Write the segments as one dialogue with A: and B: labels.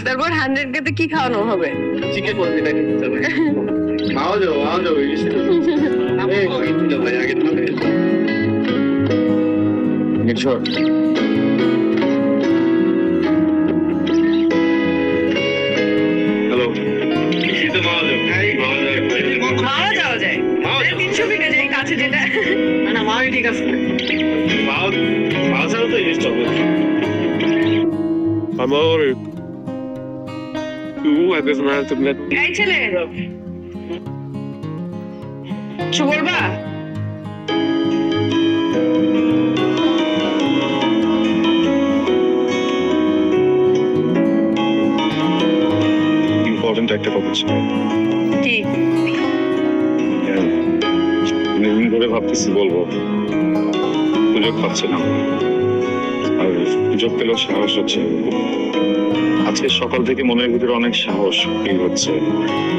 A: তারপর 100 কে কি খাওয়ানো হবে?
B: চিকেন বলতে নাকি মাও যাও ভাই আগে নির্ঝর হ্যালো তো
A: মাও যাওয়া যায় 300 ফিটে যাই কাছে যেটা
B: না মাই ঠিক আছে মাও ছাড়া তো ইউজ হবে Amore, tu hai smesso di
A: এই ছেলে কিছু বলবা?
B: ইম্পর্টেন্ট একটা কথা ছিল
A: কি?
B: অনেকদিন ধরে ভাবতেছি বলবো সুযোগ পাচ্ছিলাম আর সুযোগ পেলেও সাহস হচ্ছে আজকে সকাল থেকে মনের ভিতরে অনেক সাহস ফিল হচ্ছে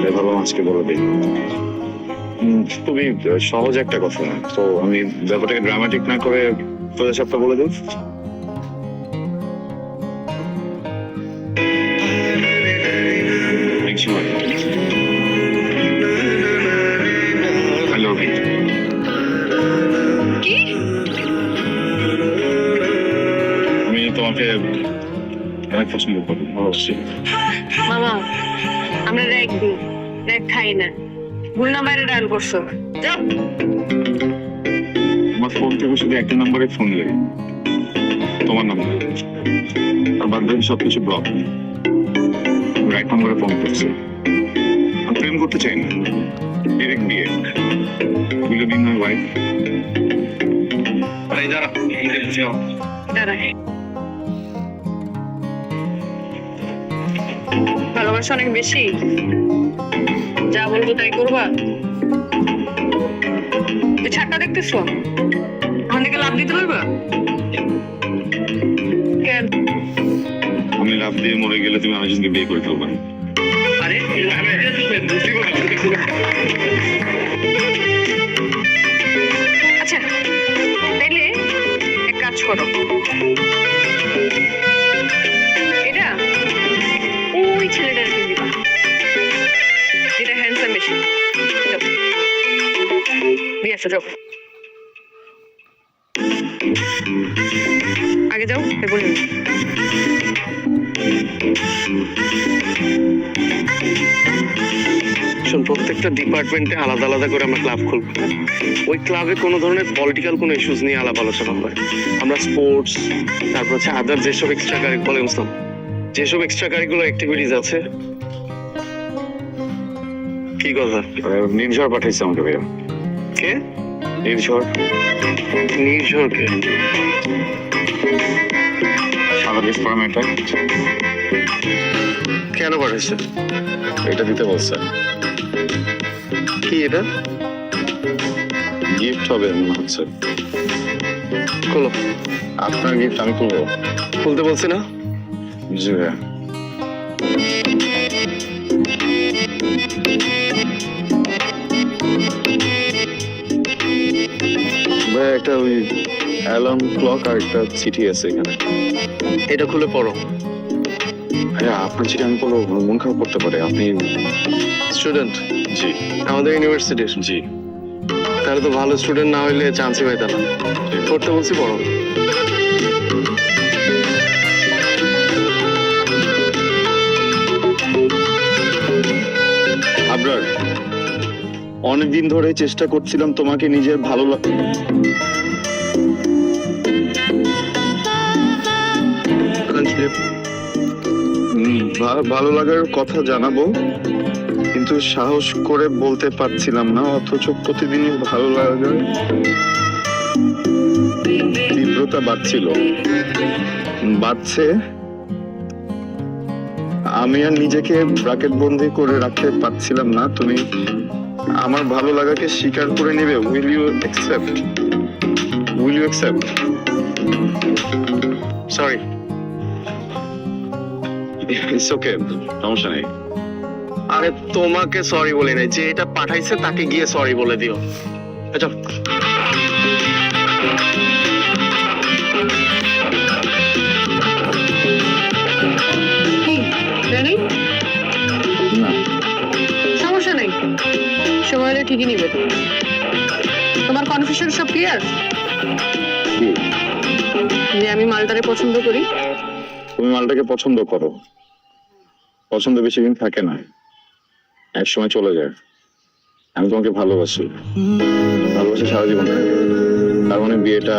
B: তাই ভাবলাম আজকে বলে দিই খুবই সহজ একটা কথা না তো আমি ব্যাপারটাকে ড্রামাটিক না করে সোজা সাপটা বলে দিই হ্যালো
A: কি?
B: আমি তোমাকে অনেক পছন্দ করি অবশ্যই
A: মামা আমরা রেক দিই রেক খাই না ভুল নাম্বারে ডায়াল করছো যাও
B: আমার ফোন থেকে শুধু একটা নাম্বারে ফোন লাগে তোমার নাম্বার আর বাদ বাকি সবকিছু ব্লক রাইট নাম্বারে ফোন করছে আমি প্রেম করতে চাই না ডিরেক্ট বিয়ে will you be my wife আরে যারা
A: দাঁড়া ভালোবাসা অনেক বেশি যা বলবো তাই করবা এই ছাড়টা দেখতেছো আমার দিকে লাভ দিতে পারবা কেন
B: আমি লাভ দিয়ে মরে গেলে তুমি আমার সঙ্গে বিয়ে করে ফেলবে
A: আরে আচ্ছা তাইলে এক কাজ করো এটা ওই ছেলেটাকে দিবা যেটা হ্যান্ডসাম বেশি দিয়ে আসো যাও আগে যাও এরপর নিও।
C: প্রত্যেকটা ডিপার্টমেন্টে আলাদা আলাদা করে আমরা ক্লাব খুলবো ওই ক্লাবে কোনো ধরনের পলিটিক্যাল কোনো ইস্যুস নিয়ে আলাপ আলোচনা হয় আমরা স্পোর্টস তারপর হচ্ছে আদার যেসব এক্সট্রা কারিকুলার যেসব এক্সট্রা কারিকুলার অ্যাক্টিভিটিস আছে কি কথা
B: নির্ঝর পাঠাইছে আমাকে ভাইয়া
C: কে
B: নির্ঝর
C: নির্ঝরকে
B: সাদা ড্রেস পরা মেয়েটা
C: কেন পাঠাইছে
B: এটা দিতে বলছে
C: কি এটা
B: গিফট হবে মনে হচ্ছে
C: খোলো
B: আপনার গিফট আমি করবো
C: খুলতে বলছি না
B: জি ভাইয়া ভাই একটা ওই অ্যালার্ম ক্লক আর একটা চিঠি আছে এখানে
C: এটা খুলে পড়ো
B: ভাইয়া আপনার চিঠি আমি বলবো মন খারাপ করতে পারে আপনি
C: স্টুডেন্ট
B: জি
C: আমাদের ইউনিভার্সিটির
B: জি
C: তাহলে তো ভালো স্টুডেন্ট না হইলে চান্সই পাইতা না পড়তে বলছি পড়ো
B: আবরার অনেকদিন ধরে চেষ্টা করছিলাম তোমাকে নিজের ভালো লাগার কথা জানাবো কিন্তু সাহস করে বলতে পারছিলাম না অথচ প্রতিদিনই ভালো লাগার তীব্রতা বাড়ছে আমি আর নিজেকে ব্র্যাকেট বন্দি করে রাখতে পারছিলাম না তুমি আমার ভালো লাগাকে স্বীকার করে নেবে will you accept
C: sorry
B: it's okay সমস্যা নেই
C: আরে তোমাকে সরি বলে নাই যে এটা পাঠাইছে তাকে গিয়ে সরি বলে দিও আচ্ছা
A: ঠিকই নিবে। তোমার কনফিউশন সব ক্লিয়ার
B: কি?
A: যে আমি মালটারে পছন্দ করি?
B: তুমি মালটাকে পছন্দ করো, পছন্দ বেশি দিন থাকে না, এক সময় চলে যায়। আমি তোমাকে ভালোবাসি, ভালোবাসি সারা জীবন থাকে। তার মানে বিয়েটা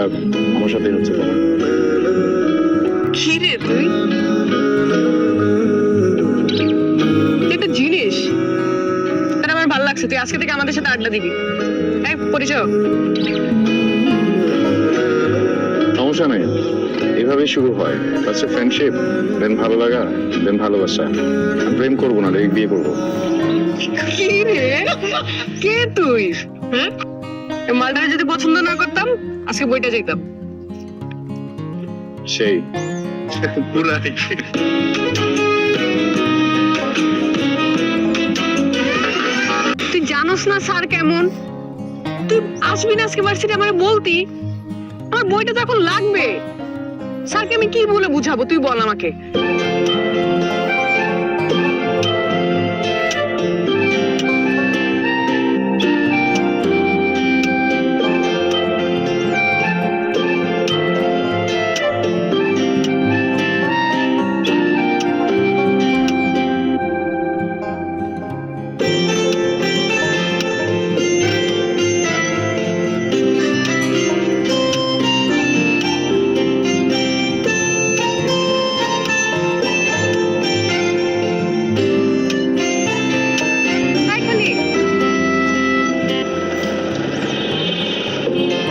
B: আমার সাথেই হচ্ছে।
A: কি রে তুই একটা জিনিস, এটা আমার ভালো লাগছে। তুই আজকে থেকে আমাদের সাথে আড্ডা দিবি। এই পরিচয়।
B: সমস্যা নেই, এভাবেই শুরু হয়। ফার্স্টে ফ্রেন্ডশিপ, দেন ভালো লাগা, দেন ভালোবাসা। আমি প্রেম করবো না, ডাইরেক্ট বিয়ে করবো।
A: কি রে, কে তুই? হ্যাঁ, মালটারে যদি পছন্দ না করতাম আজকে বইটা যেতাম।
B: সেই
A: তুই জানোস না স্যার কেমন? তুই আসবি না আজকে ভার্সিটি আমারে বলতি। আমার বইটা তো এখন লাগবে। স্যারকে আমি কি বলে বুঝাবো তুই বল আমাকে।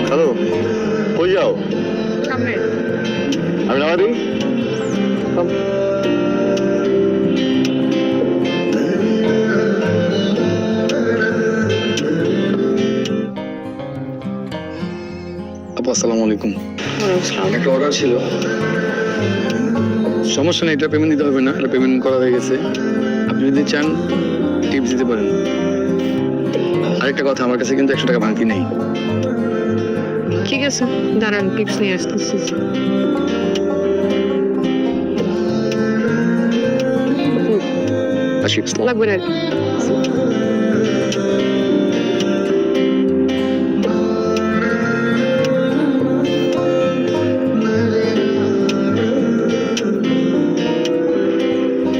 B: হ্যালো, কই যাও?
A: সামনে।
B: আমি নামা দিই। আপু আসসালামু আলাইকুম। একটা অর্ডার ছিল। সমস্যা নেই, এটা পেমেন্ট দিতে হবে না, এটা পেমেন্ট করা হয়ে গেছে। আপনি যদি চান টিপস দিতে পারেন। আরেকটা কথা, আমার কাছে কিন্তু 100 টাকা বাকি নেই।
A: ঠিক আছে, দাঁড়ান টিপস নিয়ে আসতেছি। লাগবে না।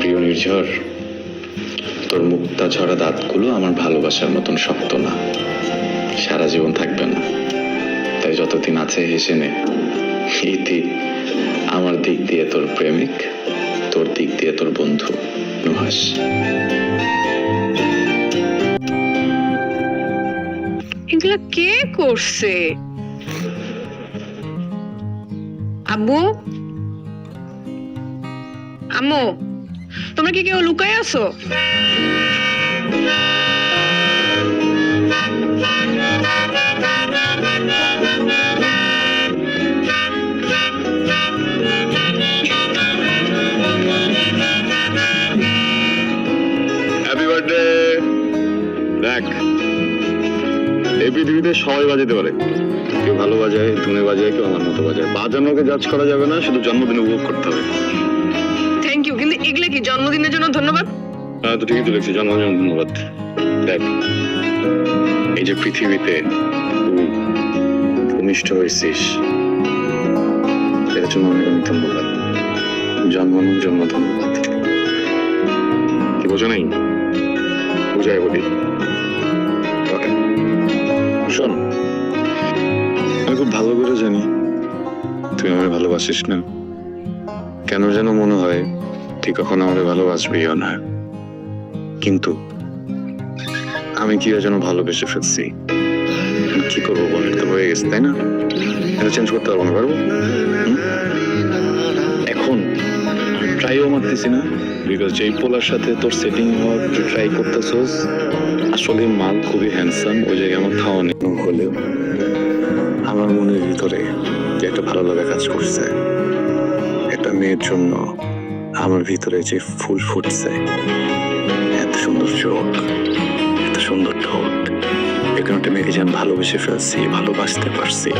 D: প্রিয় নির্ঝর, তোর মুক্তা ছড়া দাঁতগুলো আমার ভালোবাসার মতন শক্ত না, সারা জীবন থাকবে না। তাই যতদিন আছে হেসে নে। ইতি, আমার দিক দিয়ে তোর প্রেমিক, তোর দিক দিয়ে তোর বন্ধু নুহাস।
A: এগুলা কে করছে? আব্বু, আম্মু, তোমরা কি কেউ লুকায় আছো?
B: Happy birthday. দেখ, এই পৃথিবীতে সবাই বাজাতে পারে। কেউ ভালো বাজায়, ধুনে বাজায়, কেউ আমার মতো বাজায়। বাজানোকে জাজ করা যাবে না, শুধু জন্মদিনে উপভোগ করতে হবে।
A: থ্যাংক ইউ, কিন্তু এগুলা কি জন্মদিনের জন্য ধন্যবাদ?
B: হ্যাঁ, তো ঠিকই তো লিখছি, জন্মদিনের ধন্যবাদ। দেখ, এই যে পৃথিবীতে তুই ভূমিষ্ঠ হয়েছিস, এর জন্য অনেক অনেক ধন্যবাদ। জন্মানোর জন্য ধন্যবাদ। কি বোঝো নাই? বুঝাই বলি। ওকে, শোন, আমি খুব ভালো করে জানি তুই আমায় ভালোবাসিস না। কেন যেন মনে হয় তুই কখনো আমাকে ভালোবাসবিও না, কিন্তু আমি কি যেন ভালোবেসে ফেলছি। কি করবো বল, তো হয়ে গেছে, তাই না? এটা চেঞ্জ করতে পারবো না, পারবো? এখন ট্রাইও মারতেছি না, বিকজ যেই পোলার সাথে তোর সেটিং হওয়ার ট্রাই করতেছস, আসলে মাল খুবই হ্যান্ডসাম। ওই জায়গায় আমার খাওয়া নেই হলেও আমার মনের ভিতরে যে একটা ভালো লাগা কাজ করছে। একটা মেয়ের জন্য আমার ভিতরে যে ফুল ফুটছে, এত সুন্দর চোখ, এত সুন্দর ঠোঁট, এখানে একটা মেয়েকে যেন ভালোবেসে ফেলছি, ভালোবাসতে পারছি।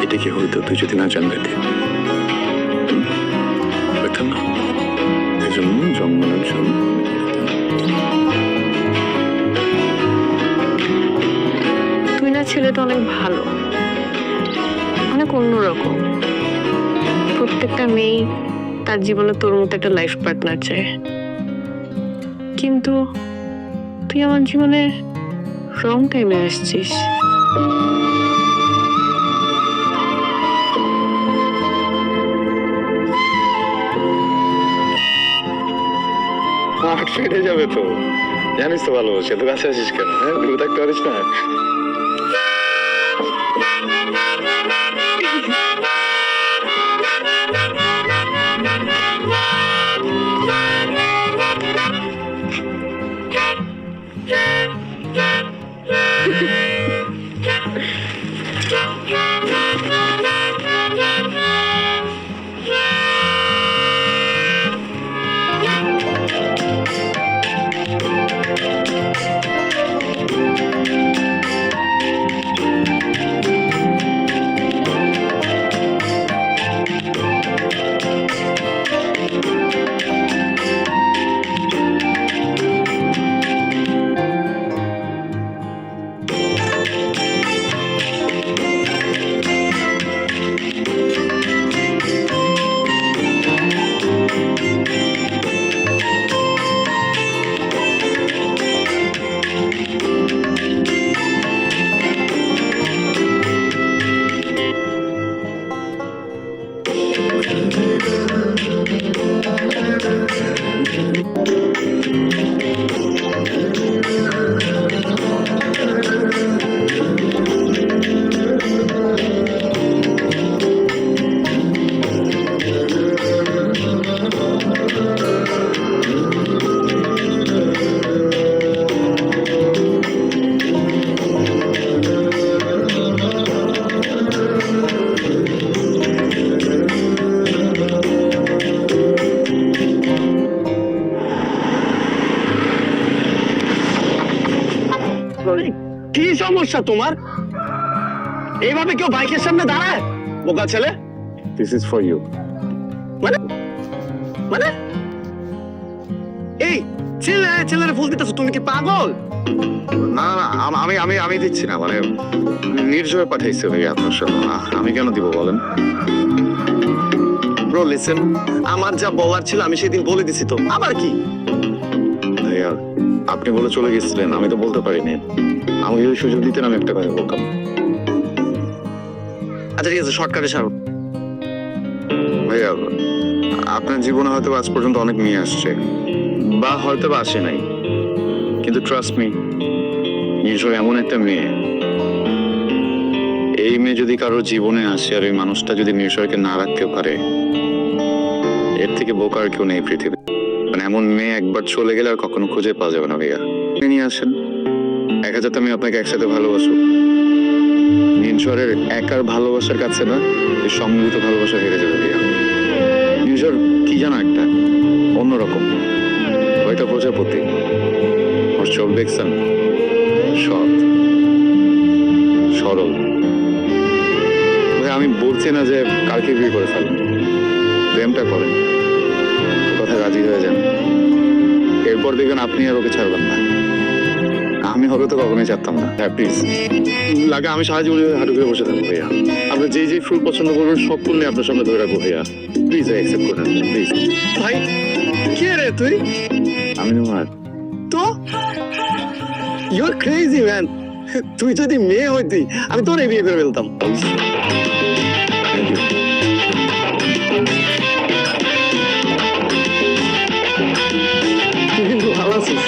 B: এটা কি হইতো তুই যদি না জানবে? না, এই জন্য জন্মানোর জন্য
A: ছেলেটা অনেক ভালো, অনেক অন্যরকম। প্রত্যেকটা মেয়ে তার জীবনে তোর মতো একটা লাইফ পার্টনার চায়, কিন্তু তুই আমার জীবনে রং টাইমে আসছিস।
D: হার্ট ফেটে যাবে তো, জানিস তো ভালো, সে তো কাছে আসিস কেন? হ্যাঁ, দূরে থাকতে পারিস না?
C: কি সমস্যা তোমার? এইভাবে কেউ বাইকের সামনে দাঁড়ায়? বোকা ছেলে।
B: This is for you.
C: মানে মানে এই ছেলের ফুল দিতেছো, তুমি কি পাগল?
B: না না, আমি আমি আমি দিচ্ছি না, মানে নির্জয় পাঠাইছে ভাই আপনার সাথে। আমি কেন দিব বলেন?
C: ব্রো লিসেন, আমার যা বলার ছিল আমি সেদিন বলে দিছি, তো আবার কি?
B: ভাইয়া আপনি বলে চলে গেছিলেন, আমি তো বলতে পারিনি। আমাকে যদি সুযোগ দিতেন আমি একটা কথা বলতাম।
C: আচ্ছা ঠিক আছে, শর্টকাটে সারো।
B: ভাইয়া আপনার জীবনে হয়তো আজ পর্যন্ত অনেক মেয়ে আসছে, বা হয়তো বা আসে নাই, কিন্তু ট্রাস্ট মি, নির্জয় এমন একটা মেয়ে, এই মেয়ে যদি কারোর জীবনে আসে আর এই মানুষটা যদি নির্জয়কে না রাখতে পারে, এর থেকে বোকা আর কেউ নেই পৃথিবী। মানে এমন মেয়ে একবার চলে গেলে আর কখনো খুঁজে পাওয়া যাবে না ভাইয়া। নিয়ে আসেন, 1000 আমি আপনাকে একসাথে ভালোবাসবো। নির্ঝরের একার ভালোবাসার কাছে না, এই সম্মিলিত ভালোবাসা হেরে যাবে ভাইয়া। নির্ঝর কি জানো একটা অন্যরকম, ওইটা প্রজাপতি, ওর চোখ দেখছেন, সৎ সরল। ভাই আমি বলছি না যে কালকে বিয়ে করে ফেলেন, প্রেমটা করেন, কথা রাজি হয়ে যান, এরপর দেখবেন আপনি আর ওকে ছাড়বেন না। আমি হবে তো কখনোই চাচ্তাম না। হ্যাঁ প্লিজ, লাগে আমি সাহায্য করে হাঁটু করে বসে থাকবো ভাইয়া। আপনি যে যে ফুল পছন্দ করবেন সব ফুল নিয়ে আপনার সামনে ধরে রাখবো ভাইয়া। প্লিজ অ্যাকসেপ্ট করেন প্লিজ।
C: ভাই কে রে তুই?
B: আমি নুমার।
C: তো ইউ আর ক্রেজি ম্যান। তুই যদি মেয়ে হইতি আমি তোরে বিয়ে করে ফেলতাম।
B: Thank you.
C: তুই কিন্তু ভালো আছিস।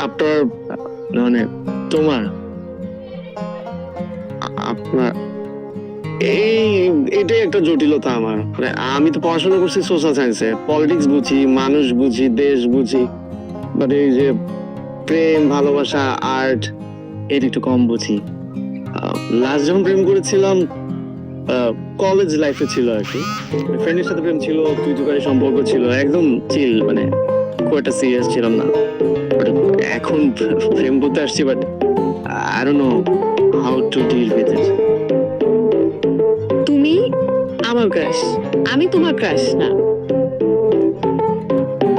C: আপনার মানে তোমার আপনার এটাই একটা জটিলতা আমার। মানে আমি তো পড়াশোনা করছি সোশ্যাল সায়েন্সে, পলিটিক্স বুঝি, মানুষ বুঝি, দেশ বুঝি, বাট এই যে প্রেম, ভালোবাসা, আর্ট এটা একটু কম বুঝি। লাস্ট যখন প্রেম করেছিলাম কলেজ লাইফে ছিল আর কি, ফ্রেন্ডের সাথে প্রেম ছিল, তুই তুকারি সম্পর্ক ছিল, একদম চিল, মানে খুব একটা সিরিয়াস ছিলাম না। এখন প্রেম করতে আসছি, but I don't know how to deal with it.
A: তুমি আমার ক্রাশ, আমি তোমার ক্রাশ না।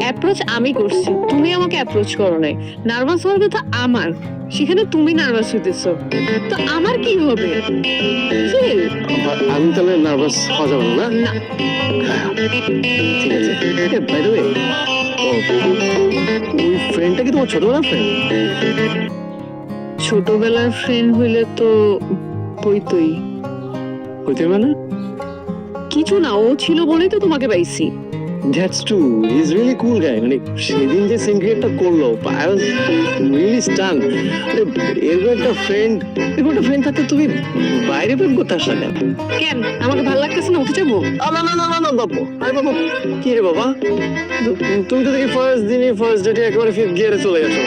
A: অ্যাপ্রোচ আমি করছি, তুমি আমাকে অ্যাপ্রোচ করো নাই। নার্ভাস হওয়ার কথা আমার, সেখানে তুমি নার্ভাস হইতেছো, তো আমার কি হবে? Chill.
C: আমি তাহলে নার্ভাস হওয়া যাবে না?
A: না,
C: ঠিক আছে। বাই দ্য ওয়ে, ওই ফ্রেন্ডটা কি তোমার ছোটবেলার ফ্রেন্ড?
A: ছোটবেলার ফ্রেন্ড হইলে তো হইতোই।
C: হইতে মানে?
A: কিছু না, ও ছিল বলেই তো তোমাকে পাইছি।
C: That's true, he is really cool guy. মানে সেদিন যে সিনক্রিয়েটটা করলো, আই ওয়াজ রিয়েলি স্টান। এরকম একটা ফ্রেন্ড থাকতে তুমি বাইরে প্রেম করতে আসলে কেন?
A: কেন আমাকে ভালো লাগতেছে না, উঠে যাবো?
C: না না না না না বাবু, আরে বাবু, কি রে বাবা, তুমি তো দেখি ফার্স্ট দিনই ফার্স্ট ডেটে একেবারে ফিফথ গিয়ারে চলে গেছো।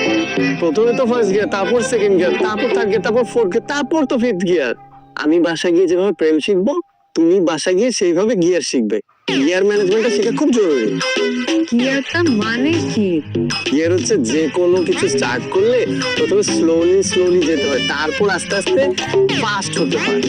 C: প্রথমে তো ফার্স্ট গিয়ার, তারপর সেকেন্ড গিয়ার, তারপর থার্ড গিয়ার, তারপর ফোর্থ গিয়ার, তারপর তো ফিফথ গিয়ার। আমি বাসায় গিয়ে যেভাবে প্রেম শিখবো, তুমি বাসায় গিয়ে সেইভাবে গিয়ার শিখবে। গিয়ার ম্যানেজমেন্টটা শেখা খুব জরুরি।
A: গিয়ারটা মানে কি?
C: গিয়ার হচ্ছে যে কোনো কিছু স্টার্ট করলে প্রথমে স্লোলি যেতে হয়, তারপর আস্তে আস্তে ফাস্ট হতে হয়।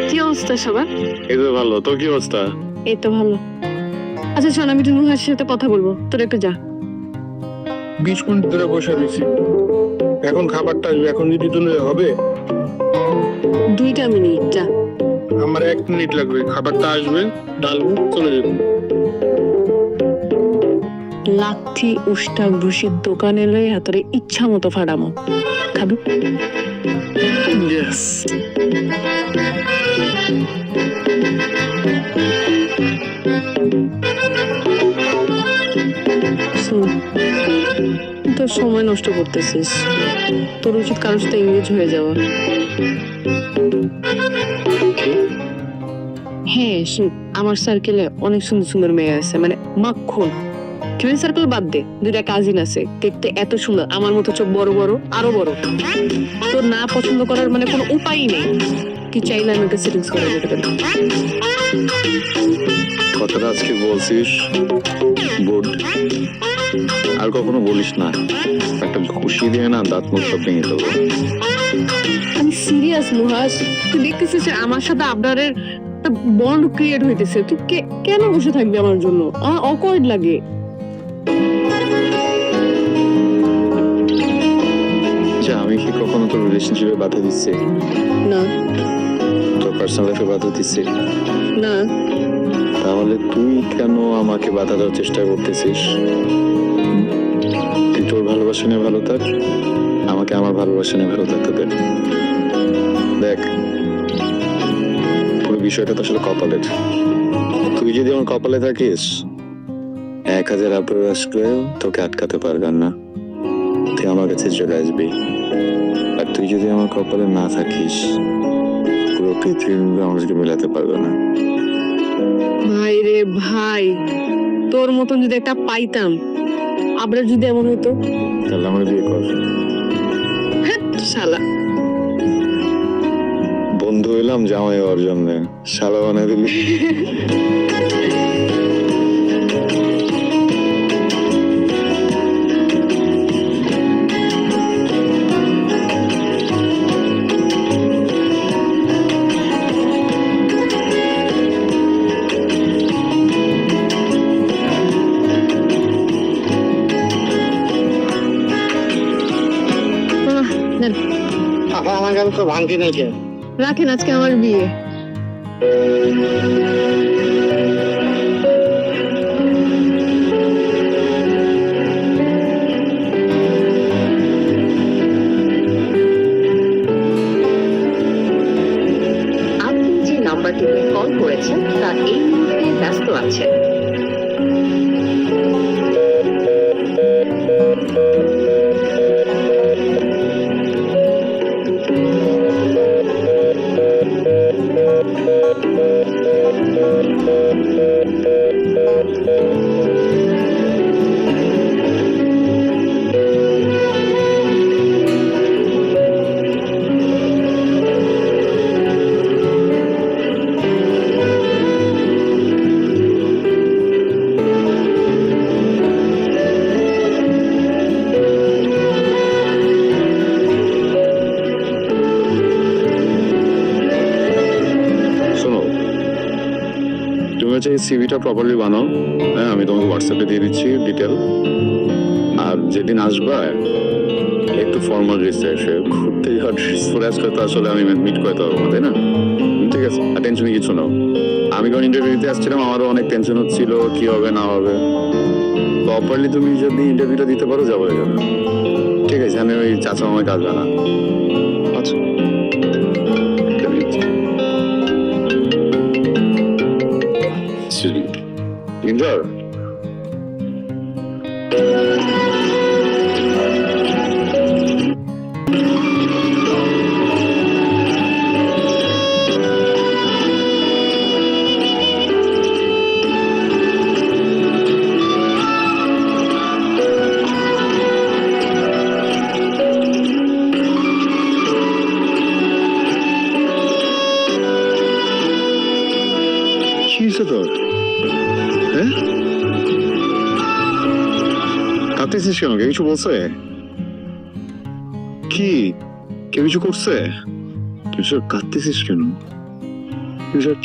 A: কি অবস্থা সবার?
B: এই তো ভালো, তোর কি অবস্থা?
A: এই তো ভালো। আচ্ছা শোন, আমি একটু নুহার সাথে কথা বলবো, তোর একটু যা।
E: 20 মিনিট ধরে বসে রয়েছি, এখন খাবারটা আসবে, এখন যদি তুলে হবে
A: 2 মিনিট যা।
E: আমার 1 মিনিট লাগবে। খাবারটা আসবে, ডালবো, চলে যাবো।
A: লাথি উষ্টা ভুষির দোকানে লই হাতরে ইচ্ছা মতো ফাড়ামো, খাবি?
E: ইয়েস।
A: শোন, তোর সময় নষ্ট করতেছিস, তোর উচিত কারোর সাথে এঙ্গেজ হয়ে যাওয়া। হ্যাঁ শোন, আমার সার্কেলে অনেক সুন্দর সুন্দর মেয়ে আছে, মানে মাখন। ফ্রেন্ড সার্কেল বাদ দে, 2টা কাজিন আছে, দেখতে এত সুন্দর, আমার মতো চোখ বড় বড়, আরো বড়। তোর না পছন্দ করার মানে কোনো উপায়ই নেই, কি চাইলে আমি ওকে সেটিংস করে দিতে পারি।
D: কথাটা আজকে বলছিস গুড, আর কখনো বলিস না। একটা খুশি দিয়ে না দাঁত মুখ সব ভেঙে দেবো।
A: আমি সিরিয়াস নুহাস, তুই দেখতেছিস যে আমার সাথে আবরারের একটা বন্ড ক্রিয়েট হইতেছে, তুই কেন বসে থাকবি আমার জন্য? আমার অকওয়ার্ড লাগে।
D: আচ্ছা, আমি কি কখনো তোর রিলেশনশিপে বাধা দিচ্ছি?
A: না
D: তোর পার্সোনাল লাইফে বাধা দিচ্ছি?
A: না,
D: তাহলে তুই কেন আমাকে বাধা দেওয়ার চেষ্টা করতেছিস? তুই তোর ভালোবাসা নিয়ে ভালো থাক, আমাকে আমার ভালোবাসা নিয়ে ভালো থাকতে দে। দেখ, পুরো বিষয়টা তো আসলে কপালের। তুই যদি আমার কপালে থাকিস, 1000 আপেল আসলেও তোকে আটকাতে পারবেন না, তুই আমার কাছে চলে আসবি। আর তুই যদি আমার কপালে না থাকিস, পুরো পৃথিবী আমাদেরকে মেলাতে পারবে না।
A: ভাই রে ভাই, তোর মতন যদি একটা পাইতাম, আবরার যদি এমন হইতো,
D: তাহলে আমার বিয়ে কর।
A: হ্যাঁ শালা।
D: বন্ধু হইলাম জামাই হওয়ার জন্য, শালা বানাই দিলি।
A: নেন,
C: আমার গান তো ভাঙতি নাই কে?
A: রাখেন, আজকে আমার বিয়ে।
F: আপনি যে নাম্বারটিতে কল করেছেন তা এই মুহূর্তে ব্যস্ত আছে।
D: হচ্ছে সিভিটা প্রপারলি বানাও। হ্যাঁ, আমি তোমাকে হোয়াটসঅ্যাপে দিয়ে দিচ্ছি ডিটেল। আর যেদিন আসবা একটু ফর্মাল ড্রেসে এসে ঘুরতে যাওয়ার ড্রেস পরে আসলে তো আসলে আমি মিট করতে পারবো না, তাই না? ঠিক আছে, আর টেনশনে কিছু নাও। আমি যখন ইন্টারভিউ দিতে আসছিলাম আমারও অনেক টেনশন হচ্ছিল কি হবে না হবে। প্রপারলি তুমি যদি ইন্টারভিউটা দিতে পারো যাবো যাবে। ঠিক আছে, আমি ওই চাচা মামার কাজ জানা। আচ্ছা ইন্টার কি হয়েছে তোর? হ্যাঁ, কাঁদতেছিস কেন? কেউ কিছু বলছে? কি কেউ কিছু করছে? তুই কাঁদতেছিস কেন?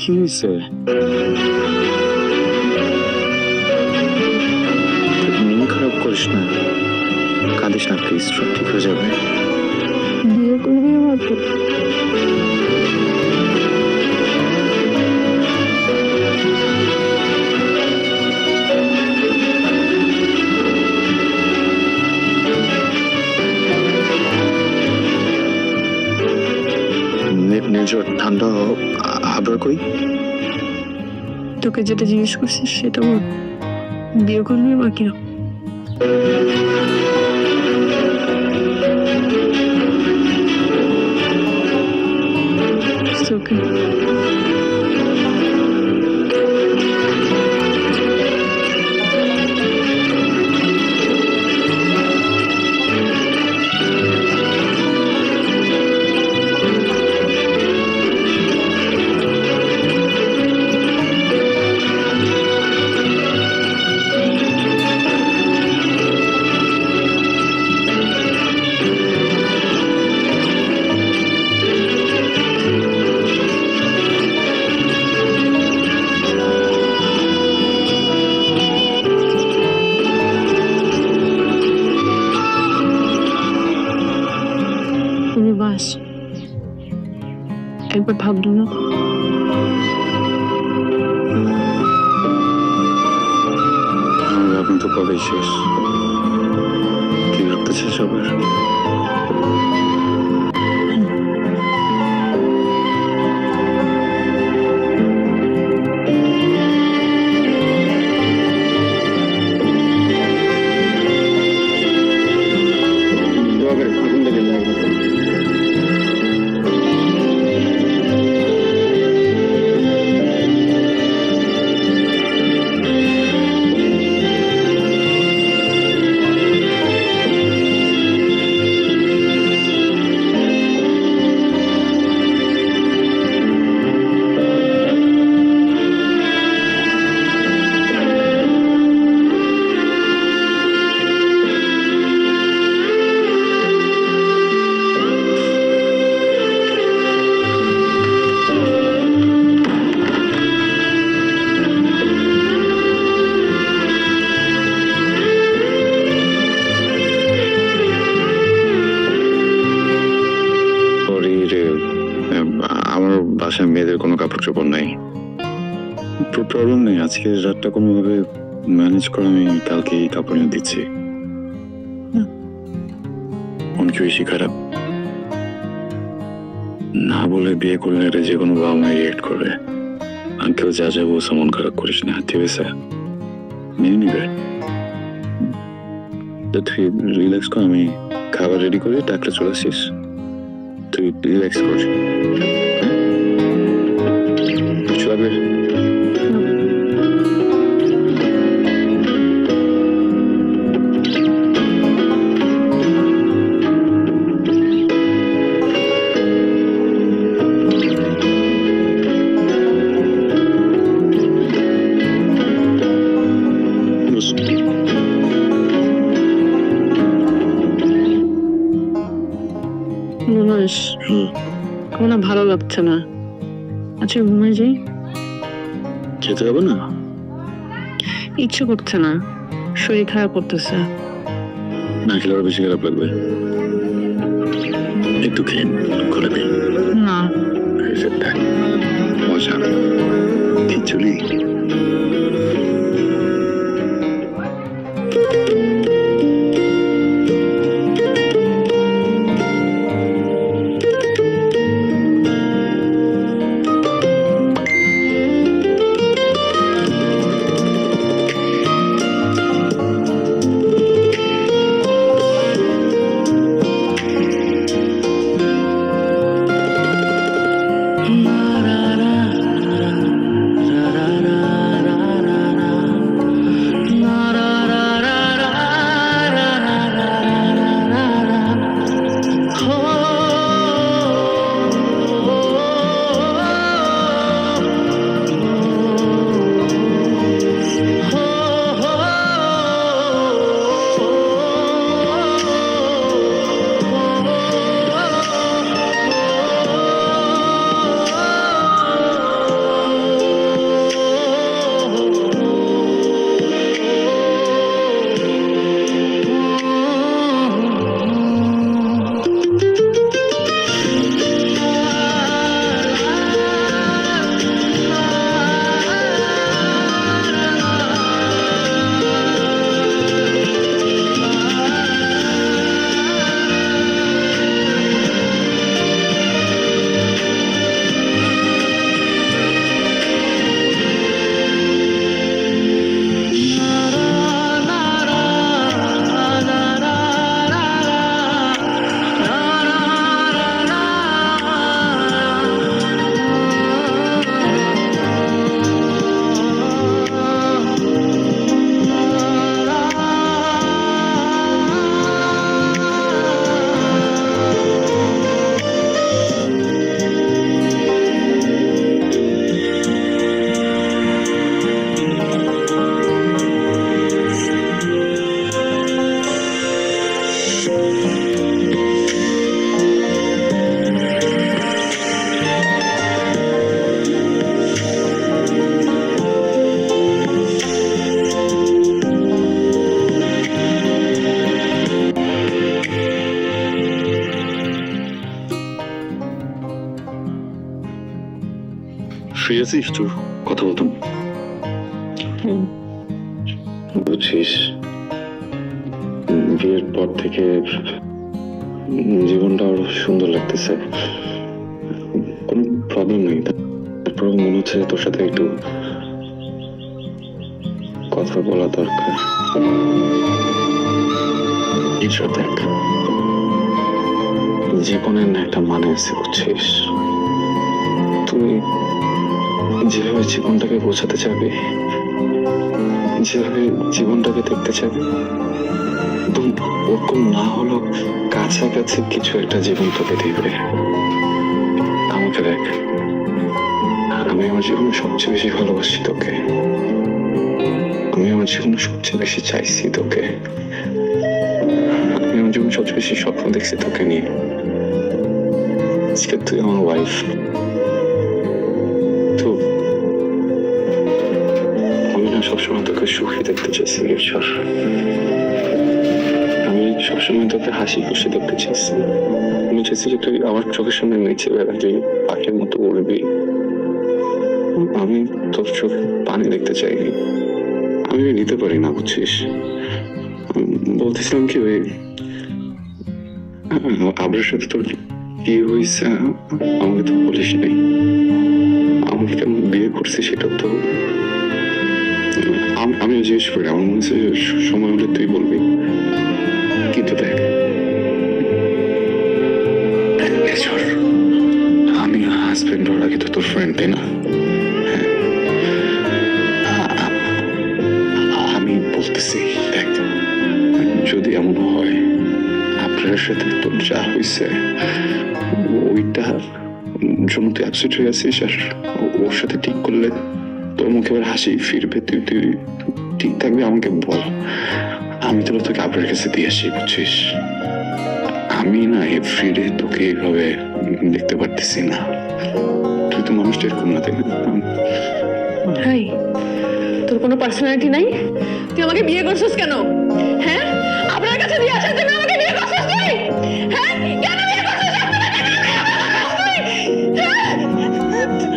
D: কি হয়েছে? মন খারাপ করিস না, কাঁদিস না প্লিজ, সব ঠিক হয়ে যাবে।
A: বিয়ে করবি আমাকে?
D: নিজের ঠান্ডা আবার কই?
A: তোকে যেটা জিজ্ঞেস করছিস সেটা বল, বিয়ে করবি আমাকে? It's okay. তুমি বাস একবার ভাবলো না?
D: আপনি তো কবে শেষ? কি ভাবতেছে সবার? আমার বাসায় মেয়েদের কোনো কাপড় চোপড় নাই। প্রবলেম নেই, আজকে রাতটা কোনোভাবে ম্যানেজ করে আমি কালকে কাপড় এনে দিচ্ছি। মন কি বেশি খারাপ? না বলে বিয়ে করলে এটা যে কোনো বাবা মা রিয়েক্ট করবে। আঙ্কেল যা যা বলছে মন খারাপ করিস না, ঠিক আছে? মেনে নিবে। তুই রিল্যাক্স কর, আমি খাবার রেডি করে ডাক্তার চলে আসিস। তুই রিল্যাক্স কর। কিছু লাগবে?
A: মনোজ, আমার না ভালো লাগছে না। আচ্ছা ঘুমায় যাই।
D: খেতে হবে না?
A: ইচ্ছে করছে না, শরীর খারাপ করতেছে।
B: না খেলে আরো বেশি খারাপ লাগবে। একটু খেয়ে করে দিই।
A: না,
B: মজা এই চলি। ফ্রি আছিস একটু কথা বলতাম।
D: বুঝছিস, বিয়ের পর থেকে জীবনটা আরো সুন্দর লাগতেছে। কোনো প্রবলেম নেই, তারপর মনে হচ্ছে তোর সাথে একটু কথা বলা দরকার।
B: ঈশ্বর দেখ,
D: জীবনের না একটা মানে আছে, বুঝছিস? তুই যেভাবে জীবনটাকে বোঝাতে চাবি, যেভাবে জীবনটাকে দেখতে চাবি, একদম ওরকম না হলেও কাছাকাছি কিছু একটা জীবন তোকে দিবে। আমাকে দেখ, আমি আমার জীবনে সবচেয়ে বেশি ভালোবাসি তোকে, আমি আমার জীবনে সবচেয়ে বেশি চাইছি তোকে, আমি আমার জীবনে সবচেয়ে বেশি স্বপ্ন দেখছি তোকে নিয়ে। আজকে তুই আমার ওয়াইফ, তো আমি না সবসময় তোকে সুখী দেখতে চাইছি ঈশ্বর। আমি সবসময় তোকে হাসি খুশি দেখতে চাইছি। আমি চাইছি যে তুই আমার চোখের সামনে নেচে বেড়াবি, পাখির মতো উড়বি। আমি তোর চোখে পানি দেখতে চাইনি, আমি নিতে পারি না, বুঝছিস? বলতেছিলাম কি, ওই আবরের সাথে তোর কি হয়েছে আমাকে তো বলিস নাই। আমাকে কেমন বিয়ে করছি সেটা তো আমিও জিজ্ঞেস করি। আমার মনে হচ্ছে সময় হলে তুই বলবি, কিন্তু দেখ আমি হাজবেন্ড ওর আগে তো তোর ফ্রেন্ড, তাই না? আমি বলতেছি দেখ, যদি এমন হয় আপনার সাথে তোর যা হয়েছে ওইটার জন্য তুই অ্যাবসেন্ট হয়ে আছিস, আর ওর সাথে ঠিক করলে তোর মুখে এবার হাসি ফিরবে, তুই তুই ঠিক থাকবি, আমাকে বল। আমি তোকে আপনার কাছে দিয়ে আসি, বুঝছিস? আমি না এভরিডে তোকে এইভাবে দেখতে পারতেছি না। তুই তো মানুষটা এরকম না, তাই না?
A: হাই, তোর কোনো পার্সোনালিটি নাই? তুই আমাকে বিয়ে করছিস কেন? হ্যাঁ, আপনার কাছে দিয়ে আসার জন্য আমাকে বিয়ে করছিস তুই? হ্যাঁ, কেন বিয়ে করছিস? আপনারা কেন বিয়ে করছিস তুই? হ্যাঁ,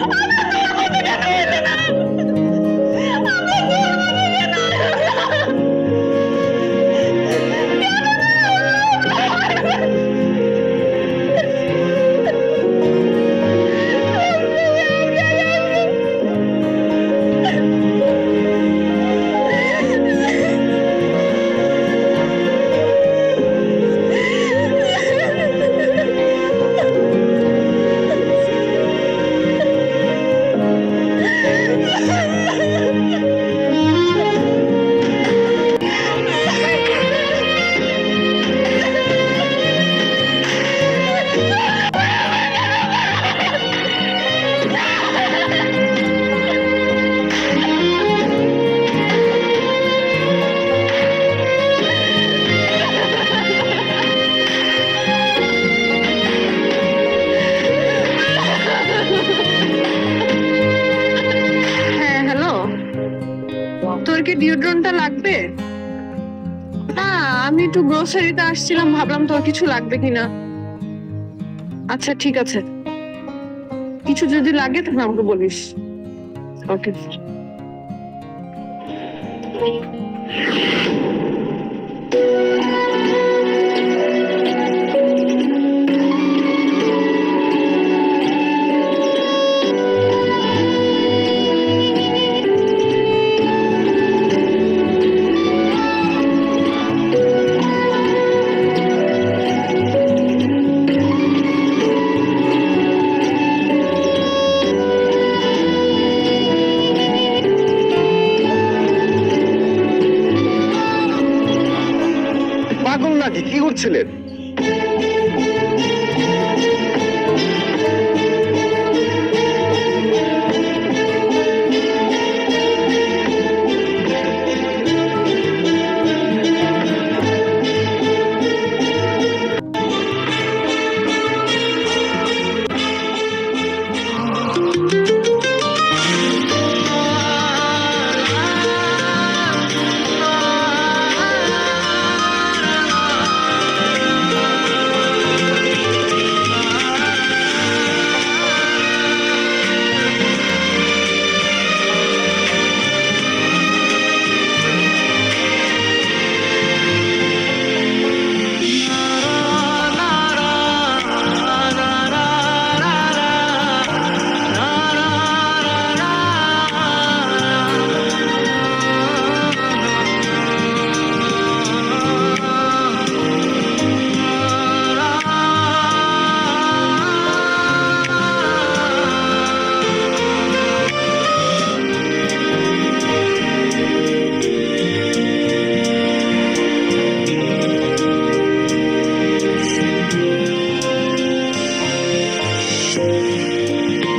A: আমরা তোর মতো কেন হইলে না? আমরা তোর মতো কেন হইলে না? হ্যাঁ, হ্যালো, তোর কি ডিওড্রেন্টটা লাগবে? না, আমি একটু গ্রোসারিতে আসছিলাম, ভাবলাম তোর কিছু লাগবে কিনা। আচ্ছা ঠিক আছে, কিছু যদি লাগে তখন আমাকে বলিস। ওকে।
C: পাগল নাকি? কি করছিলেন?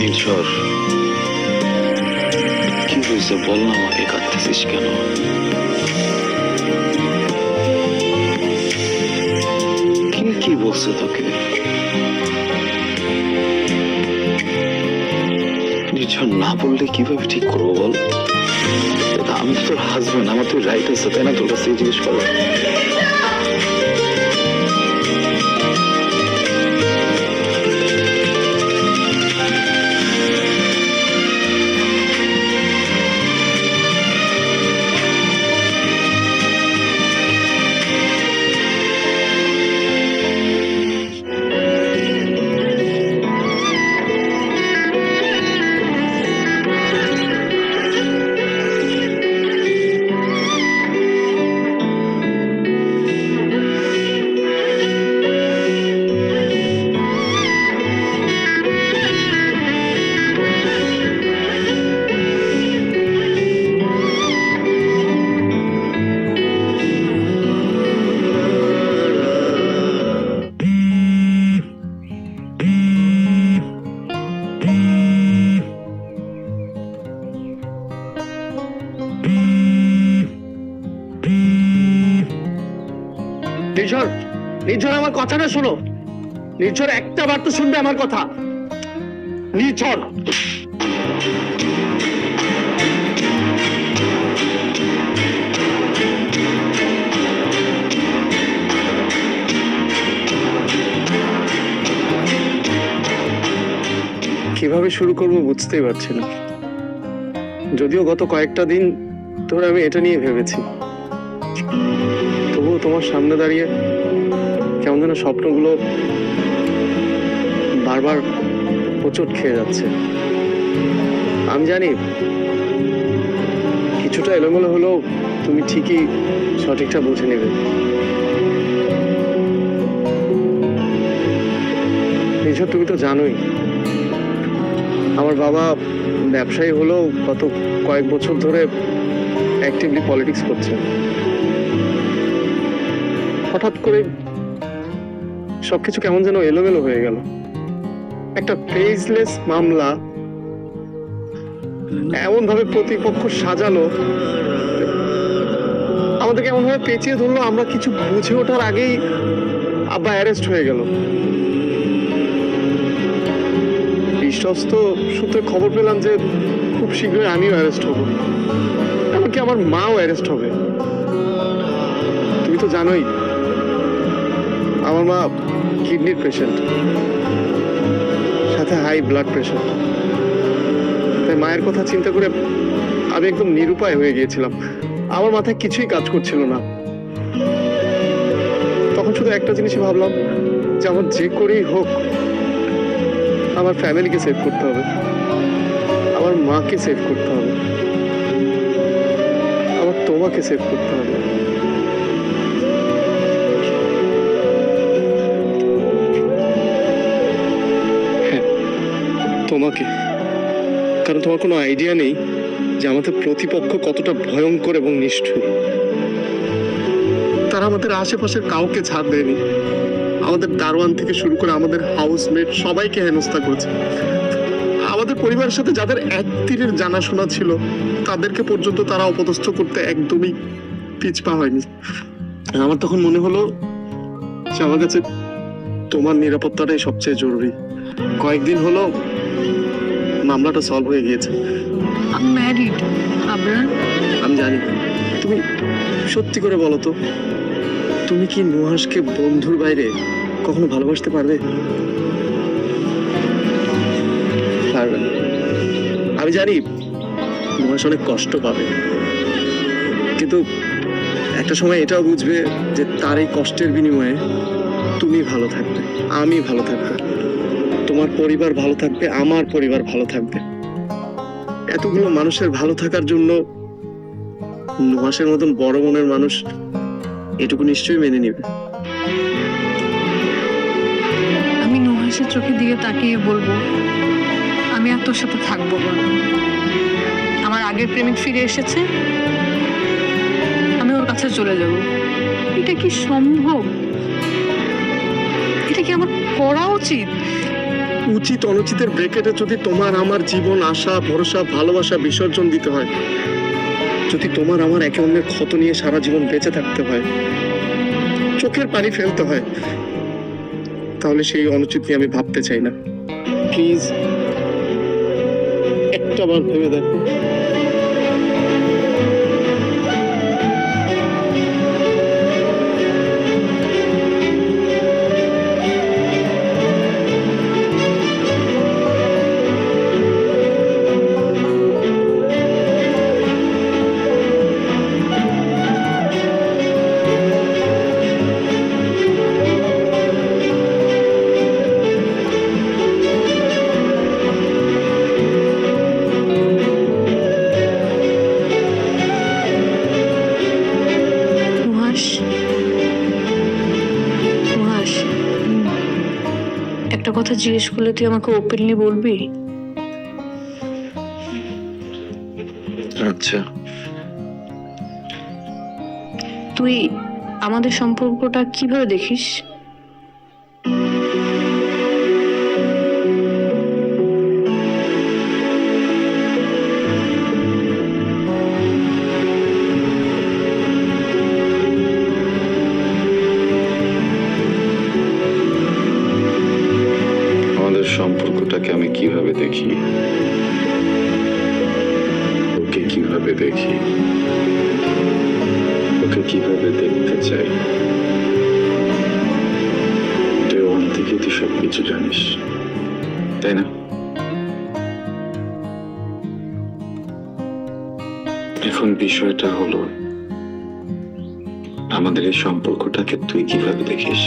D: নির্ঝর, কি হয়েছে বল না আমাকে, কাঁদতেছিস কেন? কি বলছে তোকে? নির্ঝর, না বললে কিভাবে ঠিক করবো বল? আমি তো তোর হাজবেন্ড, আমার তো রাইট আছে, তাই না? তোর কাছে জিজ্ঞেস করো।
C: নির্ঝর, নির্ঝর আমার কথাটা শোনো। নির্ঝর, একটা বার তো শুনবে আমার কথা। নির্ঝর, কিভাবে শুরু করব বুঝতেই পারছি না। যদিও গত কয়েকটা দিন ধরে আমি এটা নিয়ে ভেবেছি, তবুও তোমার সামনে দাঁড়িয়ে কেমন যেন স্বপ্নগুলো বারবার হোঁচট খেয়ে যাচ্ছে। আমি জানি কিছুটা এলোমেলো হলেও তুমি ঠিকই সঠিকটা বুঝে নেবে। এসব তুমি তো জানোই, আমার বাবা ব্যবসায়ী হলেও গত কয়েক বছর ধরে অ্যাক্টিভলি পলিটিক্স করছে। হঠাৎ করে সবকিছু কেমন যেন এলোমেলো হয়ে গেল। একটা ফেজলেস মামলা এমন ভাবে প্রতিপক্ষ সাজালো, আমাদেরকে এমন ভাবে পেঁচিয়ে ধরলো, আমরা কিছু বুঝে ওঠার আগেই আব্বা অ্যারেস্ট হয়ে গেল। বিশ্বস্ত সূত্রে খবর পেলাম যে খুব শীঘ্রই আমিও অ্যারেস্ট হব, এমনকি আমার মাও অ্যারেস্ট হবে। তুমি তো জানোই আমার মা কিডনির পেশেন্ট, সাথে হাই ব্লাড প্রেশার। তাই মায়ের কথা চিন্তা করে আমি একদম নিরুপায় হয়ে গিয়েছিলাম। আমার মাথায় কিছুই কাজ করছিল না। তখন শুধু একটা জিনিসই ভাবলাম যে আমার যে করেই হোক আমার ফ্যামিলিকে সেভ করতে হবে, আমার মাকে সেভ করতে হবে, আমার তোমাকে সেভ করতে হবে। হ্যাঁ, তোমাকে। কারণ তোমার কোনো আইডিয়া নেই যে আমাদের প্রতিপক্ষ কতটা ভয়ঙ্কর এবং নিষ্ঠুর। তারা আমাদের আশেপাশের কাউকে ছাড় দেয়নি। আমাদের দারোয়ান থেকে শুরু করে আমাদের হাউসমেট সবাইকে হেনস্থা করেছে। আমাদের পরিবারের সাথে যাদের এক তীরের জানাশোনা ছিল তাদেরকে পর্যন্ত তারা অপদস্থ করতে একদমই পিছপা হয়নি। আমার তখন মনে হলো যে আমার কাছে তোমার নিরাপত্তাটাই সবচেয়ে জরুরি। কয়েকদিন হলো মামলাটা সলভ হয়ে গিয়েছে।
A: আমি ম্যারিড আবরার।
C: আমি জানি। তুমি সত্যি করে বলো তো, তুমি কি নুহাসকে বন্ধুর বাইরে কখনো ভালোবাসতে পারবে? পারবে না। আমি জানি নুহাস অনেক কষ্ট পাবে, কিন্তু একটা সময় এটাও বুঝবে যে তার এই কষ্টের বিনিময়ে তুমি ভালো থাকবে, আমি ভালো থাকবো, তোমার পরিবার ভালো থাকবে, আমার পরিবার ভালো থাকবে। এতগুলো মানুষের ভালো থাকার জন্য নুহাসের মতন বড় মনের মানুষ এটুকু নিশ্চয়ই মেনে নিবে।
A: আমি নুহাসের চোখের দিকে তাকিয়ে বলবো, আমি আর তোর সাথে থাকবো না। আমার আগের প্রেমিক ফিরে এসেছে, আমি ওর কাছে চলে যাব। এটা কি সম্ভব? এটা কি আমার করা উচিত?
C: উচিত অনুচিতের ব্রেকেটে যদি তোমার আমার জীবন, আশা, ভরসা, ভালোবাসা বিসর্জন দিতে হয়, যদি তোমার আমার একে অন্যের ক্ষত নিয়ে সারা জীবন বেঁচে থাকতে হয়, চোখের পানি ফেলতে হয়, তাহলে সেই অনুচিত নিয়ে আমি ভাবতে চাই না। প্লিজ একটা বার ভেবে দেখো।
A: নুহাস, নুহাস, একটা কথা জিজ্ঞেস করলে তুই আমাকে ওপেনলি বলবি?
D: আচ্ছা,
A: তুই আমাদের সম্পর্কটা কিভাবে দেখিস?
D: আমাদের সম্পর্কটাকে আমি কিভাবে দেখি, ওকে কিভাবে দেখি, ওকে কিভাবে দেখতে চাই, ডে ওয়ান থেকে তুই সবকিছু জানিস, তাই না? বিষয়টা হলো আমাদের এই সম্পর্কটাকে তুই কিভাবে দেখিস?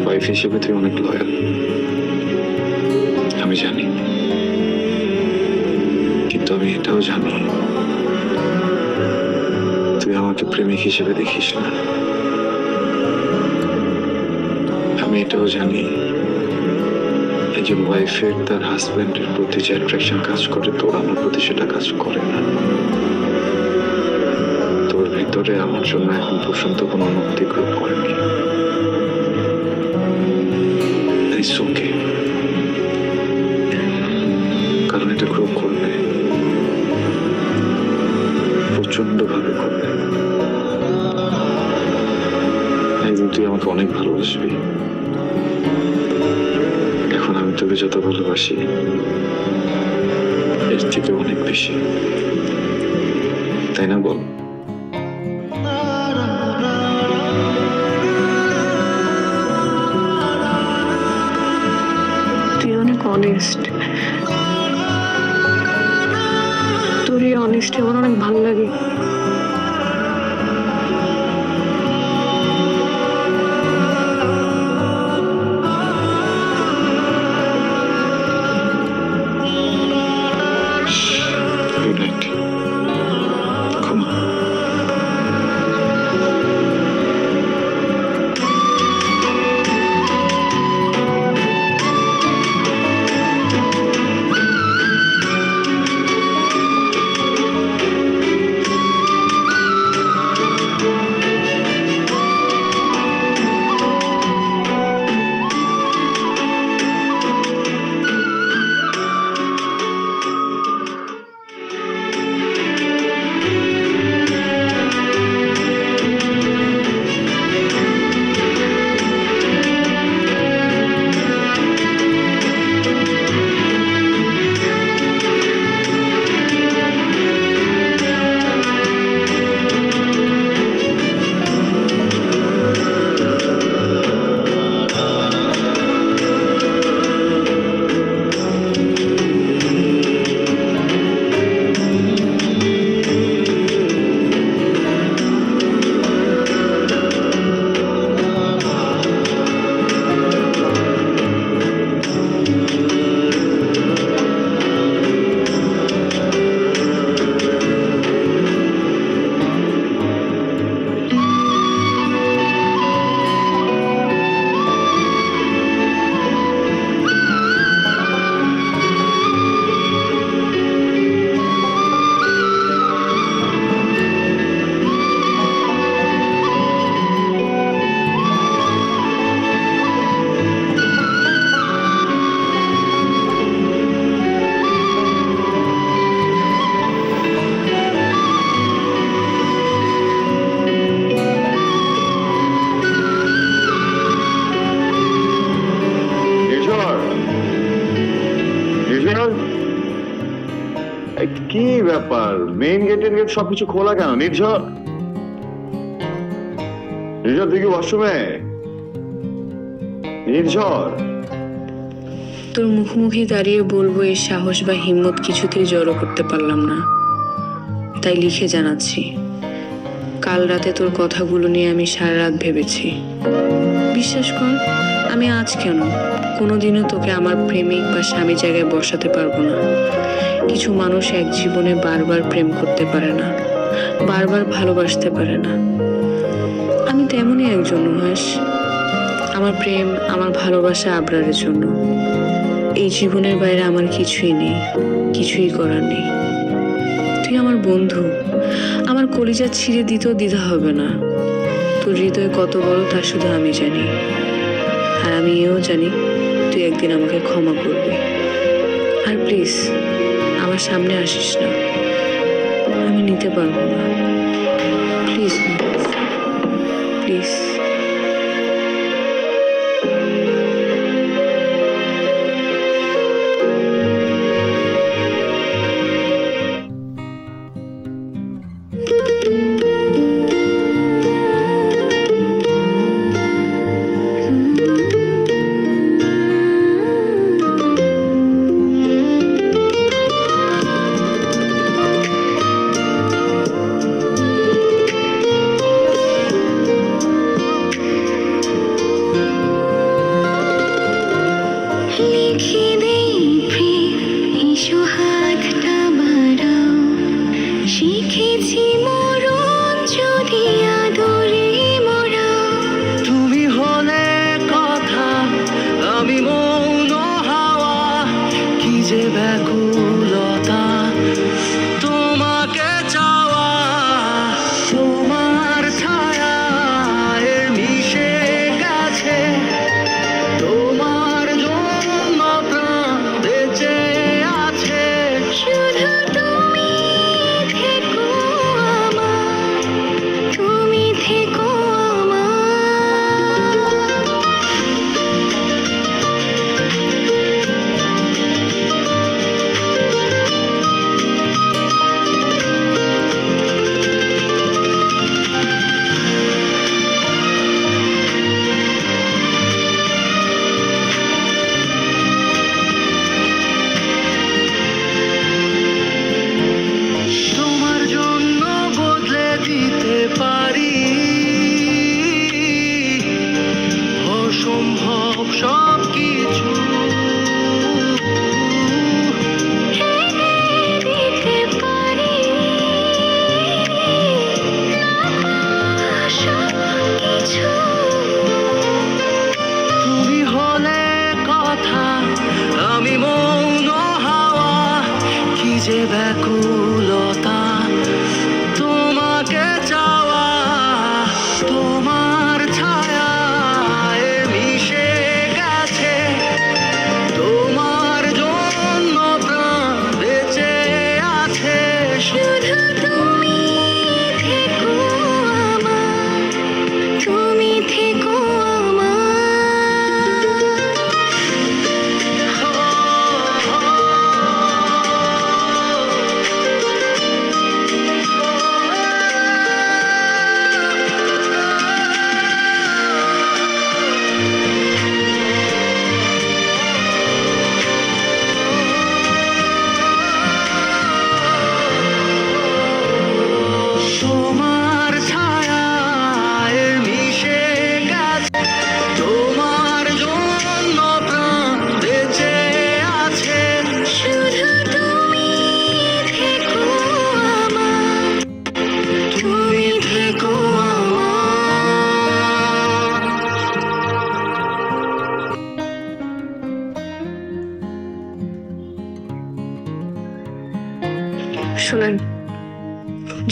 D: ওয়াইফ হিসেবে তুই অনেক লয়াল, আমি জানি। কিন্তু আমি এটাও জানি তুই আমাকে প্রেমিক হিসেবে দেখিস না। আমি এটাও জানি একজন ওয়াইফের তার হাজবেন্ডের প্রতি যে অ্যাট্রাকশন কাজ করে, তোর আমার প্রতি সেটা কাজ করে না। তোর ভিতরে আমার জন্য এখন পর্যন্ত কোনো অনুভূতি গ্রহণ করেনি। It's okay. কারণ এটা গ্রো করবে, প্রচন্ড ভাবে করবে। একদিন তুই আমাকে অনেক ভালোবাসবি। এখন আমি তোকে যত ভালোবাসি এর থেকে অনেক বেশি, তাই না বল?
A: তুই অনেক অনেস্ট, তোর এই অনেস্টি আমার অনেক ভালো লাগে।
D: Good night. Come on.
B: কি ব্যাপার? মেইন গেটের গেট সবকিছু খোলা কেন? নির্ঝর, নির্ঝর তুই কি ওয়াশরুমে? নির্ঝর,
A: তোর মুখোমুখি দাঁড়িয়ে বলবো এই সাহস বা হিম্মত কিছুতেই জড়ো করতে পারলাম না, তাই লিখে জানাচ্ছি। কাল রাতে তোর কথাগুলো নিয়ে আমি সারা রাত ভেবেছি। বিশ্বাস কর, আমি আজ কেন কোনোদিনও তোকে আমার প্রেমিক বা স্বামী জায়গায় বসাতে পারবো না। কিছু মানুষ এক জীবনে বারবার প্রেম করতে পারে না, বারবার ভালোবাসতে পারে না। আমি তেমনই একজন নুহাস। আমার প্রেম, আমার ভালোবাসা আবরারের জন্য। এই জীবনের বাইরে আমার কিছুই নেই, কিছুই করার নেই। তুই আমার বন্ধু, আমার কলিজা ছিঁড়ে দিতেও দ্বিধা হবে না। তোর হৃদয় কত বড় তা শুধু আমি জানি, আর আমি এও জানি তুই একদিন আমাকে ক্ষমা করবি। আর প্লিজ আমার সামনে আসিস না, আমি নিতে পারবো না। Please please.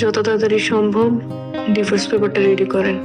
A: যত তাড়াতাড়ি সম্ভব ডিভোর্স পেপারটা রেডি করেন।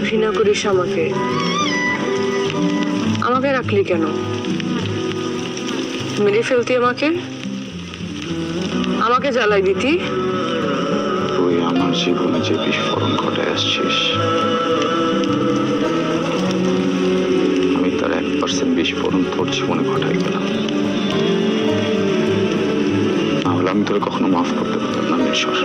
A: ঘৃণা করিস আমাকে? আমাকে রাখলি কেন? মেরে ফেলতি আমাকে, আমাকে জ্বালাই দিতি।
B: ওই
D: জীবনে যে বিস্ফোরণ ঘটায় আসছিস, আমি তার 1% বিস্ফোরণ তোর জীবনে ঘটাই গেলাম। না হলে আমি তোরে কখনো মাফ করতে পারতাম না মিশর।